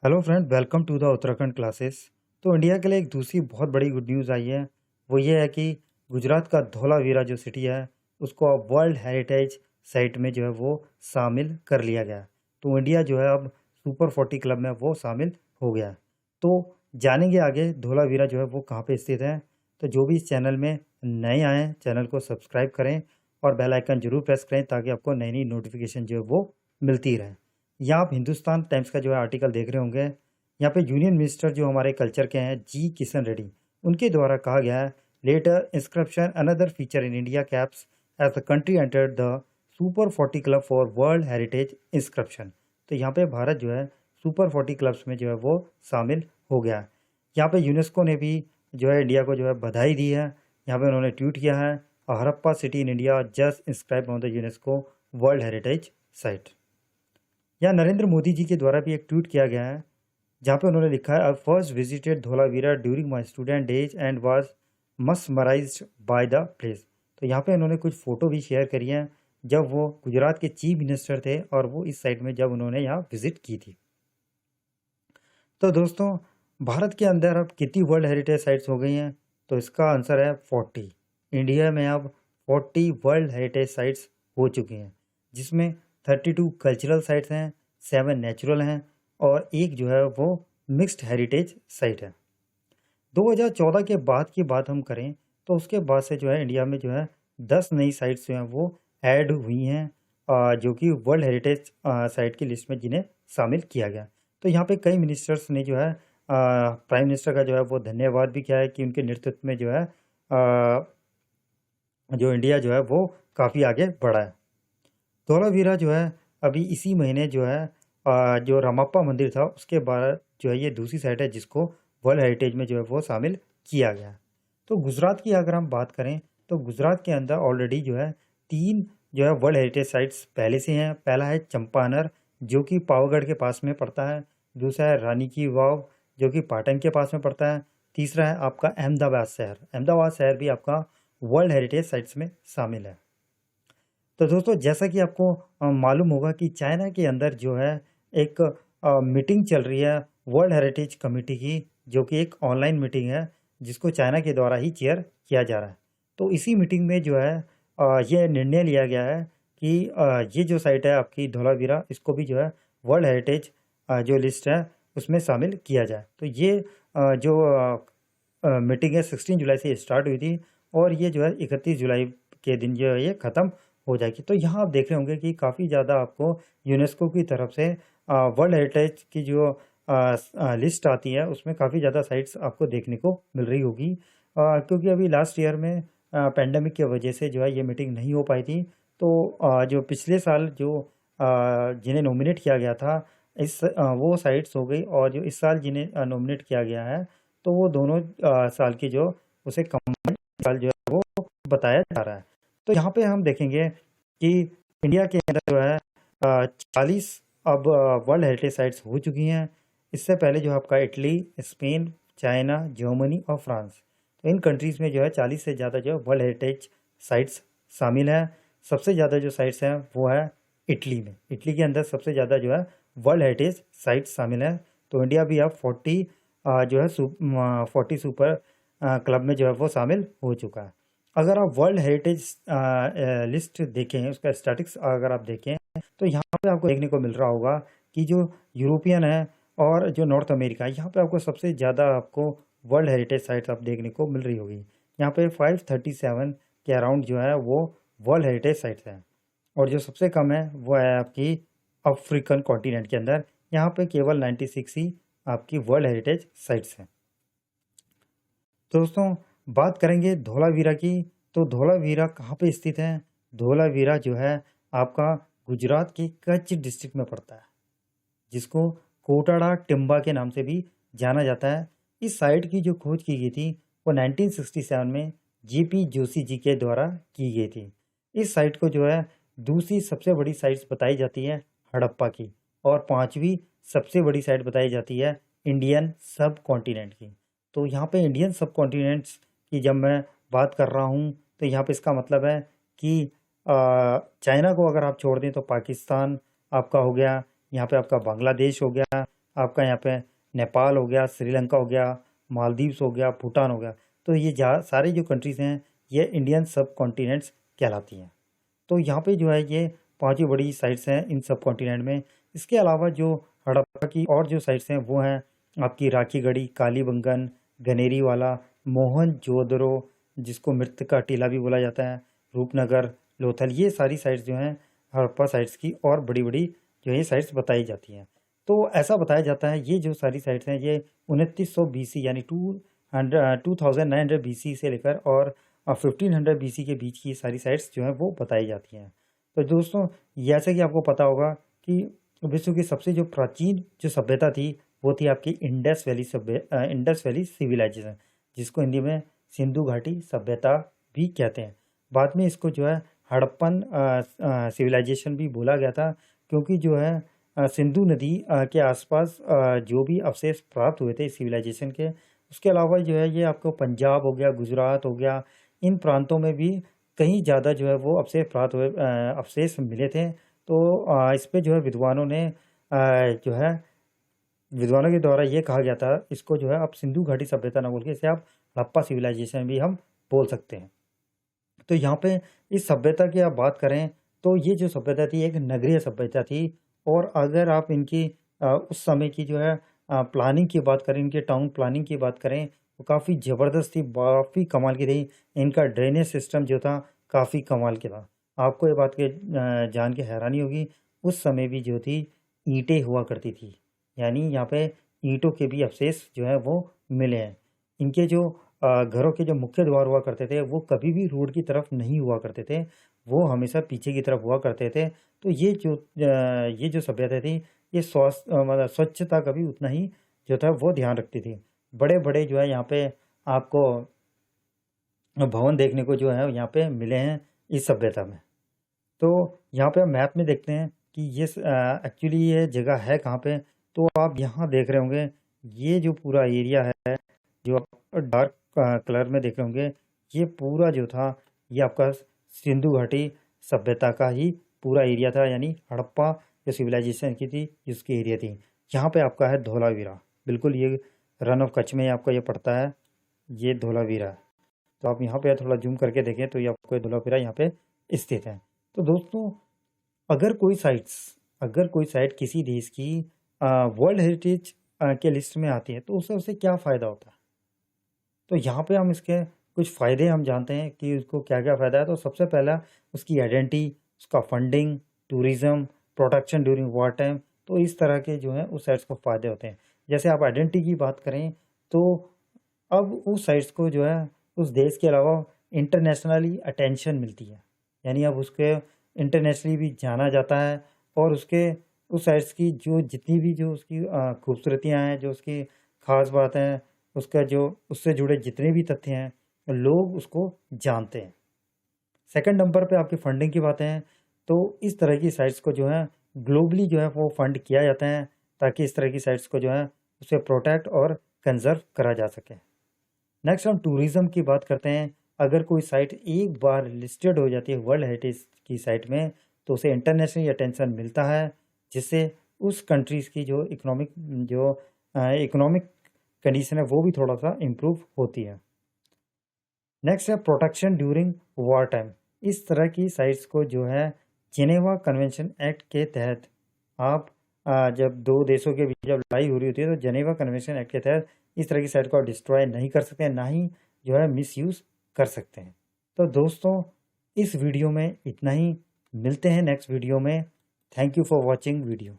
Hello friend, welcome to the Uttarakhand classes. तो India के लिए एक दूसरी बहुत बड़ी गुड न्यूज़ आई है। वो ये है कि गुजरात का धौलावीरा जो सिटी है उसको अब वर्ल्ड हेरिटेज साइट में जो है वो शामिल कर लिया गया है। तो इंडिया जो है अब सुपर 40 क्लब में वो शामिल हो गया है। तो जानेंगे आगे धौलावीरा जो है वो कहाँ पे स्थित है। तो जो भी इस चैनल में नए आए हैं चैनल को सब्सक्राइब करें और बेल आइकन जरूर प्रेस करें ताकि आपको नई नई नोटिफिकेशन जो है वो मिलती रहे। यहाँ आप हिंदुस्तान टाइम्स का जो है आर्टिकल देख रहे होंगे। यहाँ पे यूनियन मिनिस्टर जो हमारे कल्चर के हैं जी किशन रेड्डी, उनके द्वारा कहा गया है later inscription another feature in India caps as the country entered the super 40 club for world heritage inscription. तो यहाँ पे भारत जो है सुपर 40 क्लब्स में जो है वो शामिल हो गया है। यहाँ पे यूनेस्को ने भी जो है इंडिया को जो है बधाई दी है। यहाँ पे उन्होंने ट्वीट किया है, Harappa city in India just inscribe on the UNESCO world heritage site. यहाँ नरेंद्र मोदी जी के द्वारा भी एक ट्वीट किया गया है जहाँ पे उन्होंने लिखा है, I first visited Dholavira during my student days and was mesmerized by the place. तो यहाँ पे उन्होंने कुछ फ़ोटो भी शेयर करी हैं जब वो गुजरात के चीफ मिनिस्टर थे और वो इस साइट में जब उन्होंने यहाँ विजिट की थी। तो दोस्तों, भारत के अंदर अब कितनी वर्ल्ड हेरिटेज साइट्स हो गई हैं? तो इसका आंसर है 40। इंडिया में अब 40 वर्ल्ड हेरिटेज साइट्स हो चुकी हैं, जिसमें 32 कल्चरल साइट्स हैं, 7 नेचुरल हैं और एक जो है वो मिक्स्ड हेरिटेज साइट है। 2014 के बाद की बात हम करें तो उसके बाद से जो है इंडिया में जो है 10 नई साइट्स जो हैं वो ऐड हुई हैं, जो कि वर्ल्ड हेरिटेज साइट की लिस्ट में जिन्हें शामिल किया गया। तो यहाँ पे कई मिनिस्टर्स ने जो है प्राइम मिनिस्टर का जो है वो धन्यवाद भी किया है कि उनके नेतृत्व में जो है जो इंडिया जो है वो काफ़ी आगे बढ़ा है। धौलावीरा जो है अभी इसी महीने जो है जो रामप्पा मंदिर था उसके बाद जो है ये दूसरी साइट है जिसको वर्ल्ड हेरिटेज में जो है वो शामिल किया गया है। तो गुजरात की अगर हम बात करें तो गुजरात के अंदर ऑलरेडी जो है 3 जो है वर्ल्ड हेरिटेज साइट्स पहले से हैं। पहला है चंपानर जो कि पावागढ़ के पास में पड़ता है। दूसरा है रानी की वाव जो कि पाटन के पास में पड़ता है। तीसरा है आपका अहमदाबाद शहर। अहमदाबाद शहर भी आपका वर्ल्ड हेरिटेज साइट्स में शामिल है। तो दोस्तों, जैसा कि आपको मालूम होगा कि चाइना के अंदर जो है एक मीटिंग चल रही है वर्ल्ड हेरिटेज कमेटी की, जो कि एक ऑनलाइन मीटिंग है जिसको चाइना के द्वारा ही चेयर किया जा रहा है। तो इसी मीटिंग में जो है ये निर्णय लिया गया है कि ये जो साइट है आपकी धौलावीरा, इसको भी जो है वर्ल्ड हेरिटेज जो लिस्ट है उसमें शामिल किया जाए। तो ये जो मीटिंग है 16 जुलाई से स्टार्ट हुई थी और ये जो है 31 जुलाई के दिन जो है ये ख़त्म हो जाएगी। तो यहाँ आप देख रहे होंगे कि काफ़ी ज़्यादा आपको यूनेस्को की तरफ से वर्ल्ड हेरिटेज की जो लिस्ट आती है उसमें काफ़ी ज़्यादा साइट्स आपको देखने को मिल रही होगी, क्योंकि अभी लास्ट ईयर में पेंडेमिक की वजह से जो है ये मीटिंग नहीं हो पाई थी। तो जो पिछले साल जो जिन्हें नॉमिनेट किया गया था वो साइट्स हो गई और जो इस साल जिन्हें नॉमिनेट किया गया है तो वो दोनों साल की जो उसे कम्बाइंड साल जो है वो बताया जा रहा है। तो यहाँ पे हम देखेंगे कि इंडिया के अंदर जो है 40 अब वर्ल्ड हेरिटेज साइट्स हो चुकी हैं। इससे पहले जो है आपका इटली, स्पेन, चाइना, जर्मनी और फ्रांस, तो इन कंट्रीज़ में जो है 40 से ज़्यादा जो है वर्ल्ड हेरिटेज साइट्स शामिल हैं। सबसे ज़्यादा जो साइट्स हैं वो है इटली में। इटली के अंदर सबसे ज़्यादा जो है वर्ल्ड हेरिटेज साइट्स शामिल हैं। तो इंडिया भी अब 40 जो है 40 सुपर क्लब में जो है वो शामिल हो चुका है। अगर आप वर्ल्ड हेरिटेज लिस्ट देखें, उसका स्टैटिक्स अगर आप देखें तो यहाँ पे आपको देखने को मिल रहा होगा कि जो यूरोपियन है और जो नॉर्थ अमेरिका है, यहाँ पे आपको सबसे ज़्यादा आपको वर्ल्ड हेरिटेज साइट्स आप देखने को मिल रही होगी। यहाँ पे 537 के अराउंड जो है वो वर्ल्ड हेरिटेज साइट्स हैं और जो सबसे कम है वो है आपकी अफ्रीकन कॉन्टिनेंट के अंदर, यहाँ पे केवल 96 ही आपकी वर्ल्ड हेरिटेज साइट्स हैं। तो दोस्तों, बात करेंगे धौलावीरा की। तो धौलावीरा कहाँ पे स्थित है? धौलावीरा जो है आपका गुजरात के कच्छ डिस्ट्रिक्ट में पड़ता है, जिसको कोटाड़ा टिम्बा के नाम से भी जाना जाता है। इस साइट की जो खोज की गई थी वो 1967 में जेपी जोशी जी के द्वारा की गई थी। इस साइट को जो है दूसरी सबसे बड़ी साइट्स बताई जाती है हड़प्पा की और पांचवी सबसे बड़ी साइट बताई जाती है इंडियन सब कॉन्टिनेंट की। तो यहाँ पे इंडियन सब कॉन्टिनेंट्स की जब मैं बात कर रहा हूँ तो यहाँ पे इसका मतलब है कि चाइना को अगर आप छोड़ दें तो पाकिस्तान आपका हो गया, यहाँ पे आपका बांग्लादेश हो गया, आपका यहाँ पे नेपाल हो गया, श्रीलंका हो गया, मालदीव्स हो गया, भूटान हो गया। तो ये सारी जो कंट्रीज़ हैं ये इंडियन सब कॉन्टिनेंट्स कहलाती हैं। तो यहाँ पे जो है ये पांचों बड़ी साइट्स हैं इन सब कॉन्टिनेंट में। इसके अलावा जो हड़प्पा की और जो साइट्स हैं वो हैं आपकी राखीगढ़ी, कालीबंगन, गनेरीवाला, मोहनजोदड़ो जिसको मृत का टीला भी बोला जाता है, रूपनगर, लोथल, ये सारी साइट्स जो हैं हड़प्पा साइट्स की और बड़ी बड़ी जो है साइट्स बताई जाती हैं। तो ऐसा बताया जाता है ये जो सारी साइट्स हैं ये 2900 BC यानी 2900 BC से लेकर और 1500 BC के बीच की सारी साइट्स जो हैं वो बताई जाती हैं। तो दोस्तों जैसे कि आपको पता होगा कि विश्व की सबसे जो प्राचीन जो सभ्यता थी वो थी आपकी इंडस वैली सिविलाइजेशन, जिसको हिंदी में सिंधु घाटी सभ्यता भी कहते हैं। बाद में इसको जो है हड़प्पन सिविलाइजेशन भी बोला गया था, क्योंकि जो है सिंधु नदी के आसपास जो भी अवशेष प्राप्त हुए थे सिविलाइजेशन के, उसके अलावा जो है ये आपको पंजाब हो गया, गुजरात हो गया, इन प्रांतों में भी कहीं ज़्यादा जो है वो अवशेष मिले थे। तो इस पे जो है जो है विद्वानों के द्वारा ये कहा गया था इसको जो है आप सिंधु घाटी सभ्यता ना बोल के इसे आप हड़प्पा सिविलाइजेशन भी हम बोल सकते हैं। तो यहाँ पे इस सभ्यता की आप बात करें तो ये जो सभ्यता थी एक नगरीय सभ्यता थी। और अगर आप इनकी उस समय की जो है प्लानिंग की बात करें, इनके टाउन प्लानिंग की बात करें, वो काफ़ी ज़बरदस्त थी, काफ़ी कमाल की थी। इनका ड्रेनेज सिस्टम जो था काफ़ी कमाल के था। आपको ये बात के जान के हैरानी होगी, उस समय भी जो थी ईंटें हुआ करती थी, यानी यहाँ पे ईंटों के भी अवशेष जो है वो मिले हैं। इनके जो घरों के जो मुख्य द्वार हुआ करते थे वो कभी भी रोड की तरफ नहीं हुआ करते थे, वो हमेशा पीछे की तरफ हुआ करते थे। तो ये जो सभ्यता थी ये मतलब स्वच्छता का भी उतना ही जो था वो ध्यान रखती थी। बड़े बड़े जो है यहाँ पे आपको भवन देखने को जो है यहाँ पे मिले हैं इस सभ्यता में। तो यहाँ पे हम मैप में देखते हैं कि ये एक्चुअली ये जगह है कहाँ पे। तो आप यहाँ देख रहे होंगे ये जो पूरा एरिया है जो आप डार्क कलर में देख रहे होंगे, ये पूरा जो था ये आपका सिंधु घाटी सभ्यता का ही पूरा एरिया था, यानी हड़प्पा जो सिविलाइजेशन की थी इसकी एरिया थी। यहाँ पे आपका है धोलावीरा, बिल्कुल ये रन ऑफ कच्छ में आपका ये पड़ता है, ये धोलावीरा। तो आप यहाँ पे थोड़ा जूम करके देखें तो ये आपको धोलावीरा यहाँ पे स्थित है। तो दोस्तों अगर कोई साइट किसी देश की वर्ल्ड हेरिटेज के लिस्ट में आती है तो उससे उसे क्या फ़ायदा होता है। तो यहाँ पे हम इसके कुछ फ़ायदे हम जानते हैं कि उसको क्या क्या फ़ायदा है। तो सबसे पहला उसकी आइडेंटिटी, उसका funding, tourism, protection during war time. तो इस तरह के जो है उस साइट्स को फ़ायदे होते हैं। जैसे आप आइडेंटिटी की बात करें तो अब उस साइट्स को जो है उस देश के अलावा इंटरनेशनली अटेंशन मिलती है, यानी अब उसके इंटरनेशनली भी जाना जाता है। और उसके उस साइट्स की जो जितनी भी जो उसकी खूबसूरतियाँ हैं, जो उसकी ख़ास बात हैं, उसका जो उससे जुड़े जितने भी तथ्य हैं लोग उसको जानते हैं। सेकंड नंबर पे आपकी फंडिंग की बातें हैं। तो इस तरह की साइट्स को जो है ग्लोबली जो है वो फंड किया जाता है ताकि इस तरह की साइट्स को जो है उसे प्रोटेक्ट और कंजर्व करा जा सके। नेक्स्ट हम टूरिज़्म की बात करते हैं। अगर कोई साइट एक बार लिस्टेड हो जाती है वर्ल्ड हेरिटेज की साइट में तो उसे इंटरनेशनल अटेंशन मिलता है, जिससे उस कंट्रीज़ की जो इकोनॉमिक कंडीशन है वो भी थोड़ा सा इम्प्रूव होती है। नेक्स्ट है प्रोटेक्शन ड्यूरिंग वॉर टाइम। इस तरह की साइट्स को जो है जेनेवा कन्वेंशन एक्ट के तहत आप जब दो देशों के बीच जब लड़ाई हो रही होती है तो जेनेवा कन्वेंशन एक्ट के तहत इस तरह की साइट को आप डिस्ट्रॉय नहीं कर सकते हैं, ना ही जो है मिसयूज़ कर सकते हैं। तो दोस्तों इस वीडियो में इतना ही, मिलते हैं नेक्स्ट वीडियो में। Thank you for watching video.